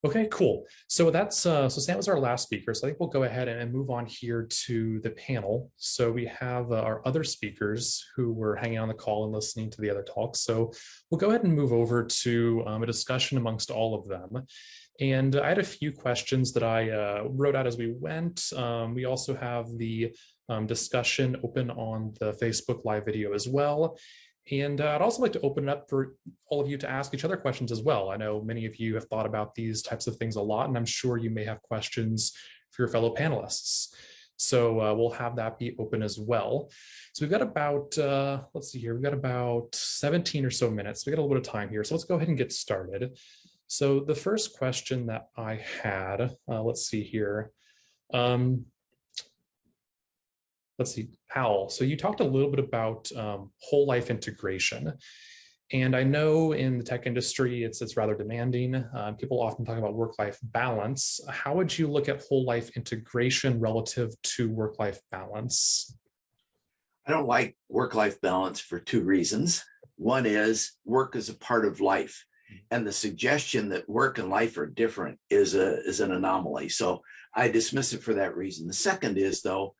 Okay, cool. So Sam was our last speaker. So I think we'll go ahead and move on here to the panel. So we have our other speakers who were hanging on the call and listening to the other talks. So we'll go ahead and move over to a discussion amongst all of them. And I had a few questions that I wrote out as we went. We also have the discussion open on the Facebook Live video as well. And I'd also like to open it up for all of you to ask each other questions as well. I know many of you have thought about these types of things a lot, and I'm sure you may have questions for your fellow panelists. So we'll have that be open as well. So we've got about, let's see here, we've got about 17 or so minutes. We got a little bit of time here. So let's go ahead and get started. So the first question that I had, let's see here. Let's see, Al, so you talked a little bit about whole life integration. And I know in the tech industry, it's rather demanding. People often talk about work-life balance. How would you look at whole life integration relative to work-life balance? I don't like work-life balance for two reasons. One is work is a part of life. And the suggestion that work and life are different is an anomaly. So I dismiss it for that reason. The second is, though,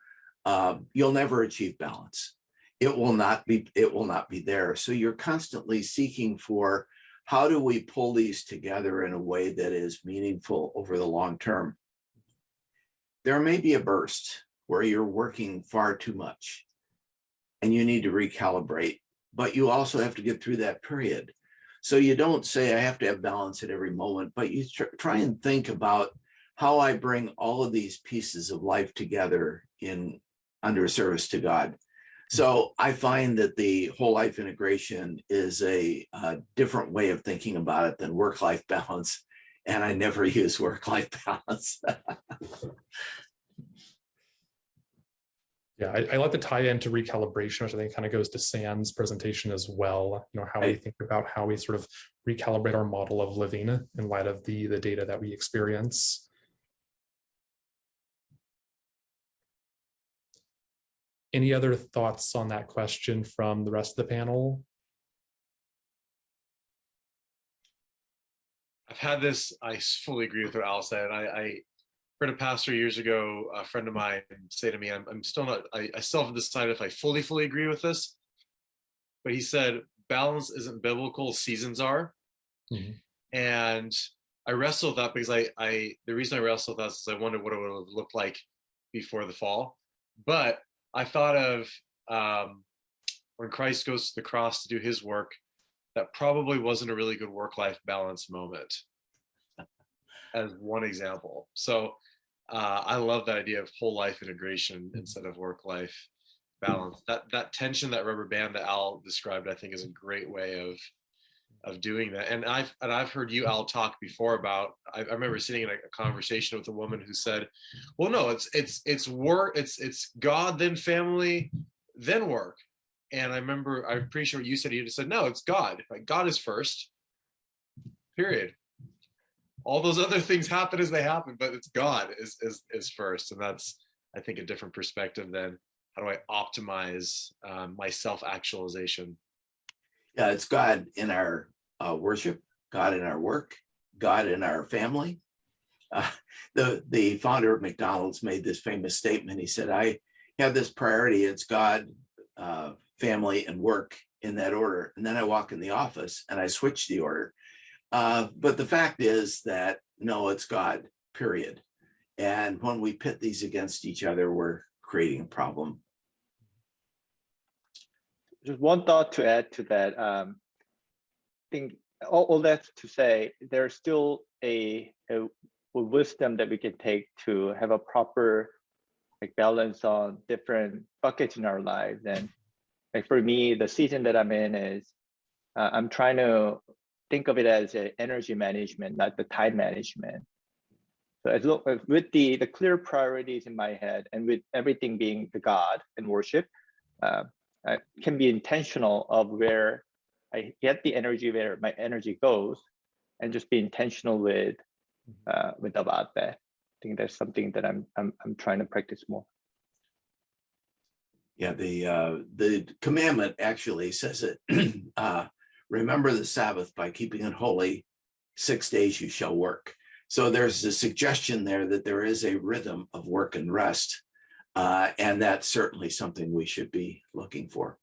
you'll never achieve balance. It will not be there. So you're constantly seeking for how do we pull these together in a way that is meaningful over the long term. There may be a burst where you're working far too much and you need to recalibrate, but you also have to get through that period. So you don't say I have to have balance at every moment, but you try and think about how I bring all of these pieces of life together under service to God. So I find that the whole life integration is a different way of thinking about it than work-life balance. And I never use work-life balance. Yeah, I like the tie into recalibration, which I think kind of goes to Sam's presentation as well. You know, how we think about how we sort of recalibrate our model of living in light of the data that we experience. Any other thoughts on that question from the rest of the panel? I've had this, I fully agree with what Al said. I heard a pastor years ago, a friend of mine, say to me, I'm still not, I still haven't decided if I fully agree with this, but he said, balance isn't biblical, seasons are. Mm-hmm. And I wrestle with that because the reason I wrestle with that is I wondered what it would have looked like before the fall. But I thought of when Christ goes to the cross to do his work, that probably wasn't a really good work-life balance moment as one example. So I love that idea of whole life integration instead of work-life balance. That tension, that rubber band that Al described, I think is a great way of doing that. And I've heard you, Al, talk before about, I remember sitting in a conversation with a woman who said, well, no, it's work, it's God, then family, then work. And I'm pretty sure what you said, you just said, no, it's God. Like God is first, period. All those other things happen as they happen, but it's God is first. And that's, I think, a different perspective than how do I optimize my self-actualization. Yeah, it's God in our worship, God in our work, God in our family. The founder of McDonald's made this famous statement. He said, I have this priority. It's God, family, and work in that order. And then I walk in the office and I switch the order. But the fact is that, no, it's God, period. And when we pit these against each other, we're creating a problem. Just one thought to add to that. I think all that's to say, there's still a wisdom that we can take to have a proper balance on different buckets in our lives. And for me, the season that I'm in is I'm trying to think of it as an energy management, not the time management. So as long as with the clear priorities in my head and with everything being the God and worship, I can be intentional of where I get the energy, where my energy goes, and just be intentional with about that. I think that's something that I'm trying to practice more. Yeah, the commandment actually says it. Remember the Sabbath by keeping it holy. 6 days you shall work. So there's a suggestion there that there is a rhythm of work and rest. And that's certainly something we should be looking for.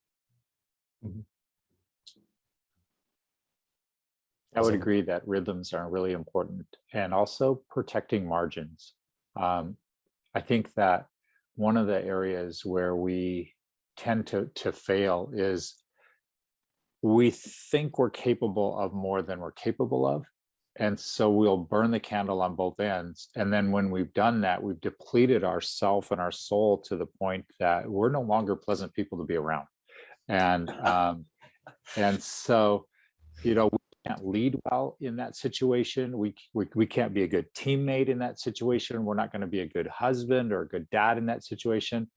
Mhm. I would agree that rhythms are really important, and also protecting margins. I think that one of the areas where we tend to fail is we think we're capable of more than we're capable of. And so we'll burn the candle on both ends. And then when we've done that, we've depleted ourself and our soul to the point that we're no longer pleasant people to be around. And so, we can't lead well in that situation. We can't be a good teammate in that situation. We're not going to be a good husband or a good dad in that situation.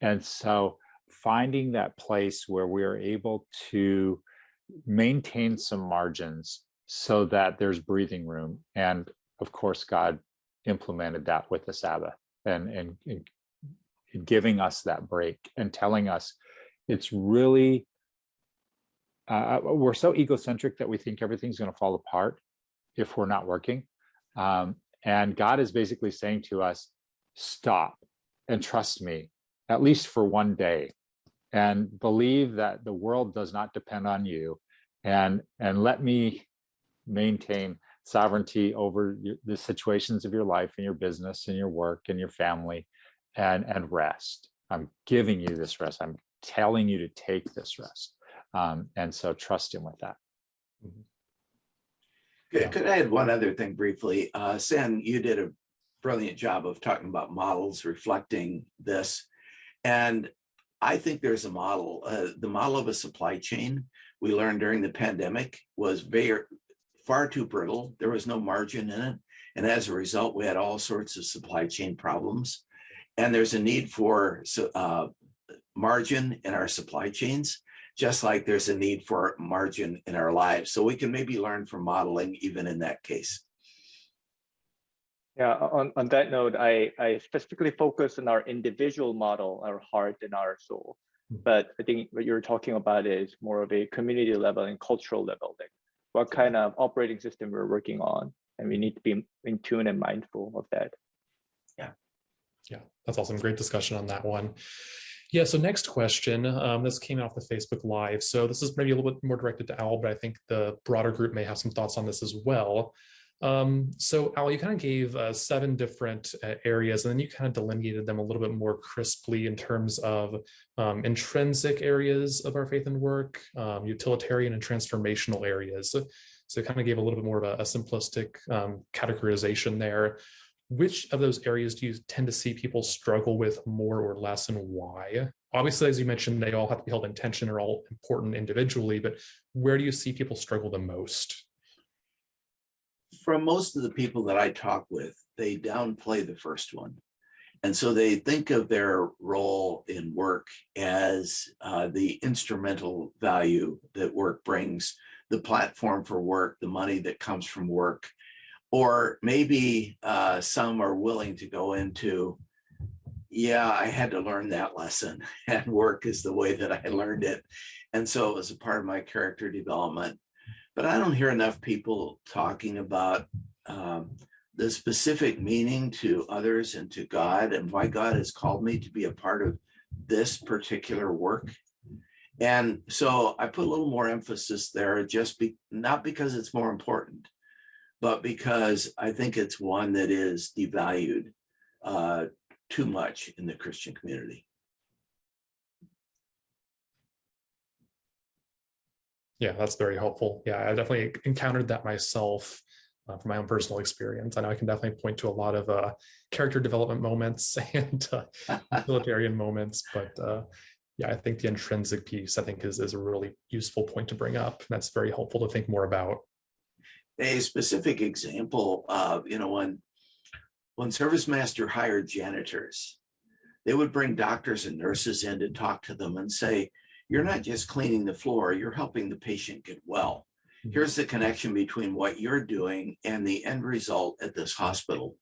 And so finding that place where we are able to maintain some margins so that there's breathing room. And of course, God implemented that with the Sabbath and giving us that break and telling us it's really, we're so egocentric that we think everything's going to fall apart if we're not working. And God is basically saying to us, stop and trust me, at least for one day, and believe that the world does not depend on you, and let me maintain sovereignty over the situations of your life and your business and your work and your family, and rest. I'm giving you this rest. I'm telling you to take this rest. And so trust him with that. Could I add one other thing briefly? Sen, you did a brilliant job of talking about models reflecting this. And I think there's a model, the model of a supply chain we learned during the pandemic was far too brittle. There was no margin in it. And as a result, we had all sorts of supply chain problems. And there's a need for margin in our supply chains, just like there's a need for margin in our lives. So we can maybe learn from modeling even in that case. Yeah, on that note, I specifically focus on our individual model, our heart and our soul. But I think what you're talking about is more of a community level and cultural level, like what kind of operating system we're working on. And we need to be in tune and mindful of that. Yeah, that's awesome. Great discussion on that one. Yeah, so next question. This came off the Facebook Live. So this is maybe a little bit more directed to Al, but I think the broader group may have some thoughts on this as well. So Al, you kind of gave 7 different areas, and then you kind of delineated them a little bit more crisply in terms of intrinsic areas of our faith and work, utilitarian and transformational areas. So it kind of gave a little bit more of a simplistic categorization there. Which of those areas do you tend to see people struggle with more or less, and why? Obviously, as you mentioned, they all have to be held in tension, are all important individually, but where do you see people struggle the most? From most of the people that I talk with, they downplay the first one. And so they think of their role in work as the instrumental value that work brings, the platform for work, the money that comes from work. Or maybe some are willing to go into, yeah, I had to learn that lesson, and work is the way that I learned it. And so it was a part of my character development. But I don't hear enough people talking about the specific meaning to others and to God, and why God has called me to be a part of this particular work. And so I put a little more emphasis there, not because it's more important, but because I think it's one that is devalued too much in the Christian community. Yeah, that's very helpful. Yeah, I definitely encountered that myself from my own personal experience. I know I can definitely point to a lot of character development moments and utilitarian moments, but yeah, I think the intrinsic piece, I think, is a really useful point to bring up. That's very helpful to think more about. A specific example of, when Service Master hired janitors, they would bring doctors and nurses in to talk to them and say, you're not just cleaning the floor, you're helping the patient get well. Here's the connection between what you're doing and the end result at this hospital.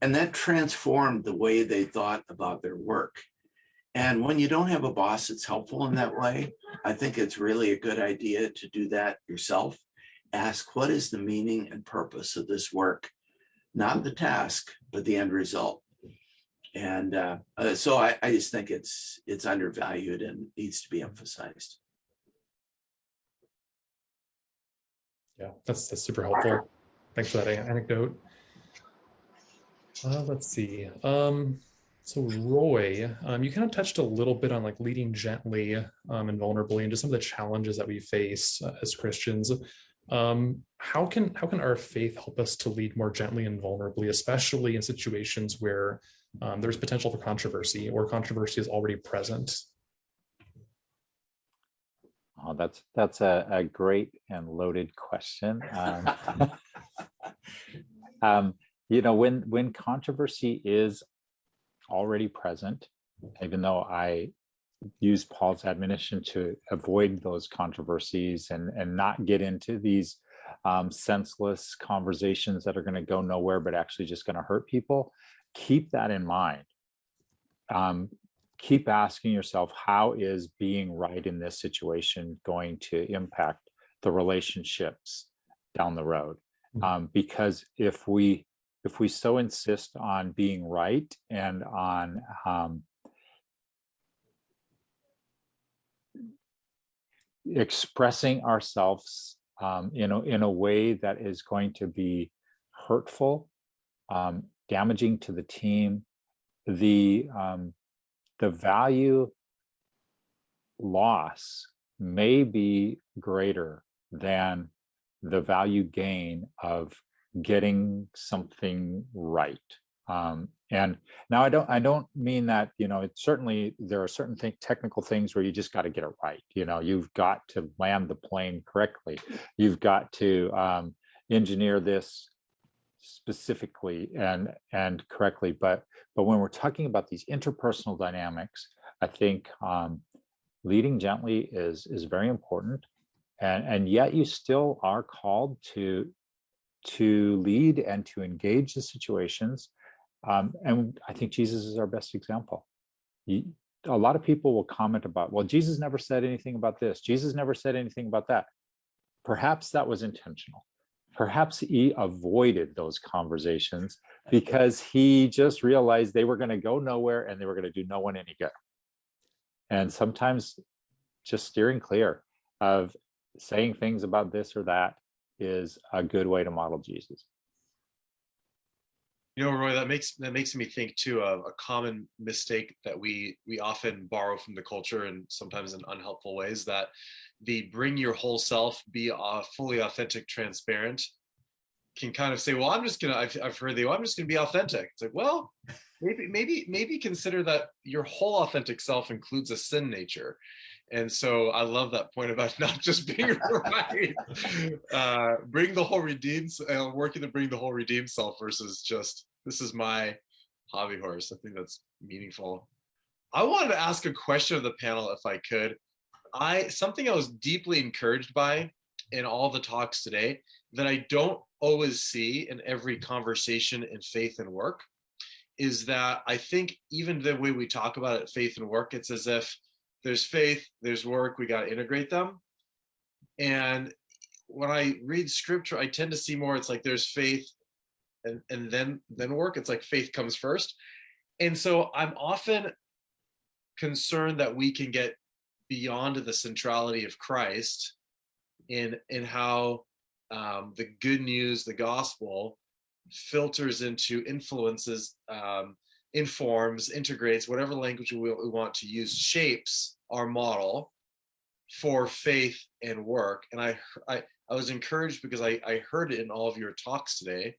And that transformed the way they thought about their work. And when you don't have a boss that's helpful in that way, I think it's really a good idea to do that yourself. Ask, what is the meaning and purpose of this work? not the task, but the end result. And so I just think it's undervalued and needs to be emphasized. Yeah, that's super helpful. Thanks for that anecdote. Let's see. So Roy, you kind of touched a little bit on like leading gently and vulnerably, and just some of the challenges that we face as Christians. How can our faith help us to lead more gently and vulnerably, especially in situations where there's potential for controversy or controversy is already present? Oh, that's a great and loaded question. When controversy is already present, even though I use Paul's admonition to avoid those controversies and not get into these senseless conversations that are going to go nowhere, but actually just going to hurt people, keep that in mind. Keep asking yourself, how is being right in this situation going to impact the relationships down the road? Because if we so insist on being right and on expressing ourselves in a way that is going to be hurtful, damaging to the team, the value loss may be greater than the value gain of getting something right. And now I don't mean that, certainly there are certain technical things where you just got to get it right. You've got to land the plane correctly. You've got to engineer this specifically and correctly. But when we're talking about these interpersonal dynamics, I think leading gently is very important. And yet you still are called to lead and to engage the situations. And I think Jesus is our best example. A lot of people will comment about, well, Jesus never said anything about this. Jesus never said anything about that. Perhaps that was intentional. Perhaps he avoided those conversations because he just realized they were going to go nowhere and they were going to do no one any good. And sometimes just steering clear of saying things about this or that is a good way to model Jesus. Roy, that makes me think too of a common mistake that we often borrow from the culture, and sometimes in unhelpful ways, that the bring your whole self, be fully authentic, transparent, can kind of say, well, I've heard I'm just gonna be authentic. It's like, well, maybe consider that your whole authentic self includes a sin nature. And so I love that point about not just being right, bring the whole redeemed, working to bring the whole redeemed self versus just, this is my hobby horse. I think that's meaningful. I wanted to ask a question of the panel, if I could. Something I was deeply encouraged by in all the talks today that I don't always see in every conversation in faith and work is that I think even the way we talk about it, faith and work, it's as if there's faith, there's work, we got to integrate them. And when I read scripture, I tend to see more, it's like there's faith and then work. It's like faith comes first. And so I'm often concerned that we can get beyond the centrality of Christ in how the good news, the gospel, filters into, influences, informs, integrates, whatever language we want to use, shapes our model for faith and work. And I was encouraged because I heard it in all of your talks today.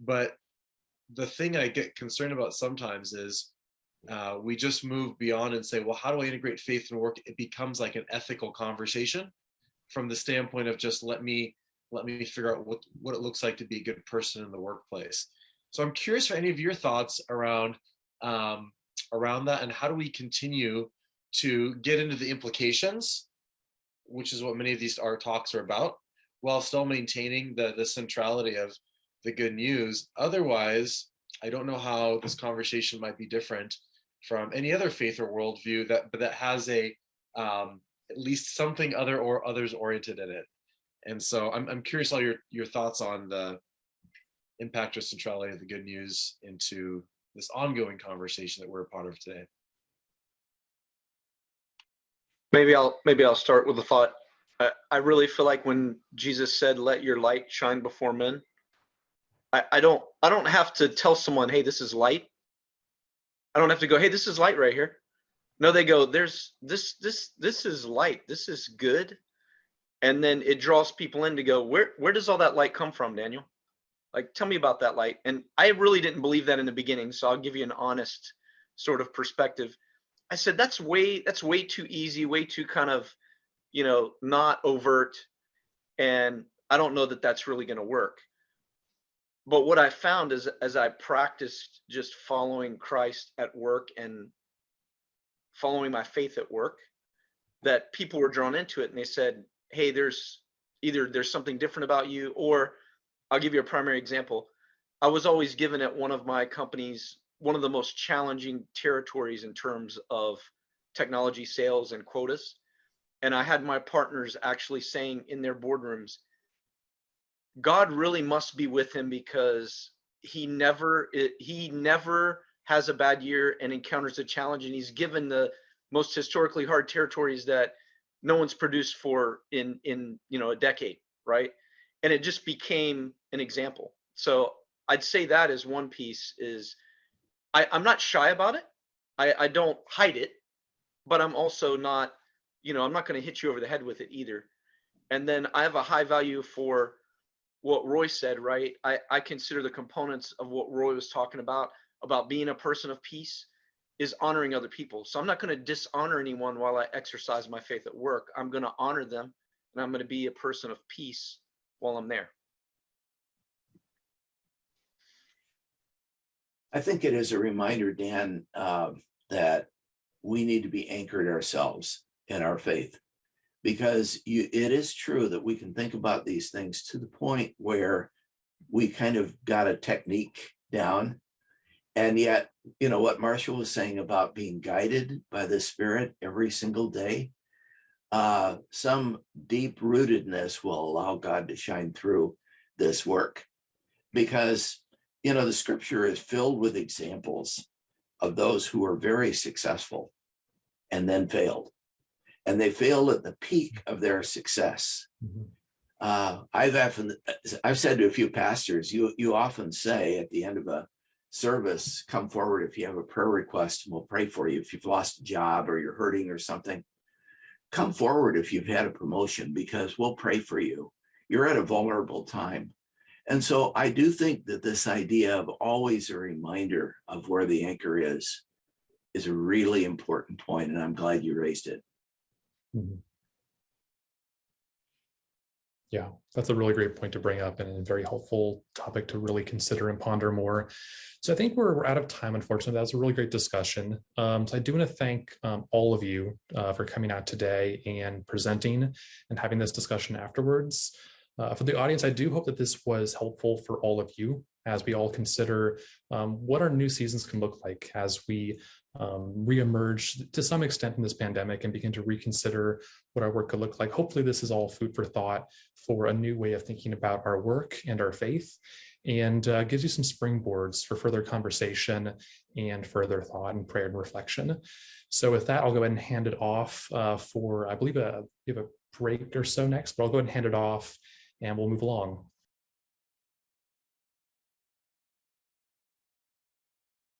But the thing I get concerned about sometimes is we just move beyond and say, well, how do I integrate faith and work? It becomes like an ethical conversation from the standpoint of just let me figure out what it looks like to be a good person in the workplace. So I'm curious for any of your thoughts around that, and how do we continue to get into the implications, which is what many of these our talks are about, while still maintaining the centrality of the good news. Otherwise, I don't know how this conversation might be different from any other faith or worldview that has a at least something others oriented in it. And so I'm curious all your thoughts on the impact our centrality of the good news into this ongoing conversation that we're a part of today. Maybe I'll start with a thought. I really feel like when Jesus said, "Let your light shine before men," I don't have to tell someone, "Hey, this is light." I don't have to go, "Hey, this is light right here." No, they go, "There's this is light. This is good." And then it draws people in to go, where does all that light come from, Daniel? Like, tell me about that light. And I really didn't believe that in the beginning, so I'll give you an honest sort of perspective. I said, that's way too easy, way too kind of, not overt. And I don't know that that's really going to work. But what I found is, as I practiced just following Christ at work and following my faith at work, that people were drawn into it, and they said, "Hey, there's something different about you." Or I'll give you a primary example. I was always given at one of my companies one of the most challenging territories in terms of technology sales and quotas. And I had my partners actually saying in their boardrooms, God really must be with him, because he never has a bad year and encounters a challenge, and he's given the most historically hard territories that no one's produced for in a decade, right? And it just became an example. So I'd say that is one piece. Is I'm not shy about it. I don't hide it, but I'm also not, I'm not going to hit you over the head with it either. And then I have a high value for what Roy said, right? I consider the components of what Roy was talking about being a person of peace, is honoring other people. So I'm not going to dishonor anyone while I exercise my faith at work. I'm going to honor them, and I'm going to be a person of peace while I'm there. I think it is a reminder, Dan, that we need to be anchored ourselves in our faith, because it is true that we can think about these things to the point where we kind of got a technique down. And yet, what Marshall was saying about being guided by the Spirit every single day, some deep rootedness will allow God to shine through this work, because the scripture is filled with examples of those who were very successful and then failed. And they failed at the peak of their success. Mm-hmm. I've said to a few pastors, you often say at the end of a service, come forward if you have a prayer request and we'll pray for you. If you've lost a job or you're hurting or something, come forward if you've had a promotion, because we'll pray for you. You're at a vulnerable time. And so I do think that this idea of always a reminder of where the anchor is a really important point, and I'm glad you raised it. Mm-hmm. Yeah, that's a really great point to bring up, and a very helpful topic to really consider and ponder more. So I think we're out of time, unfortunately. That was a really great discussion. So I do want to thank all of you for coming out today and presenting and having this discussion afterwards. For the audience, I do hope that this was helpful for all of you as we all consider what our new seasons can look like as we reemerge to some extent from this pandemic and begin to reconsider what our work could look like. Hopefully this is all food for thought for a new way of thinking about our work and our faith, and gives you some springboards for further conversation and further thought and prayer and reflection. So with that, I'll go ahead and hand it off for, I believe we have a break or so next, but I'll go ahead and hand it off and we'll move along.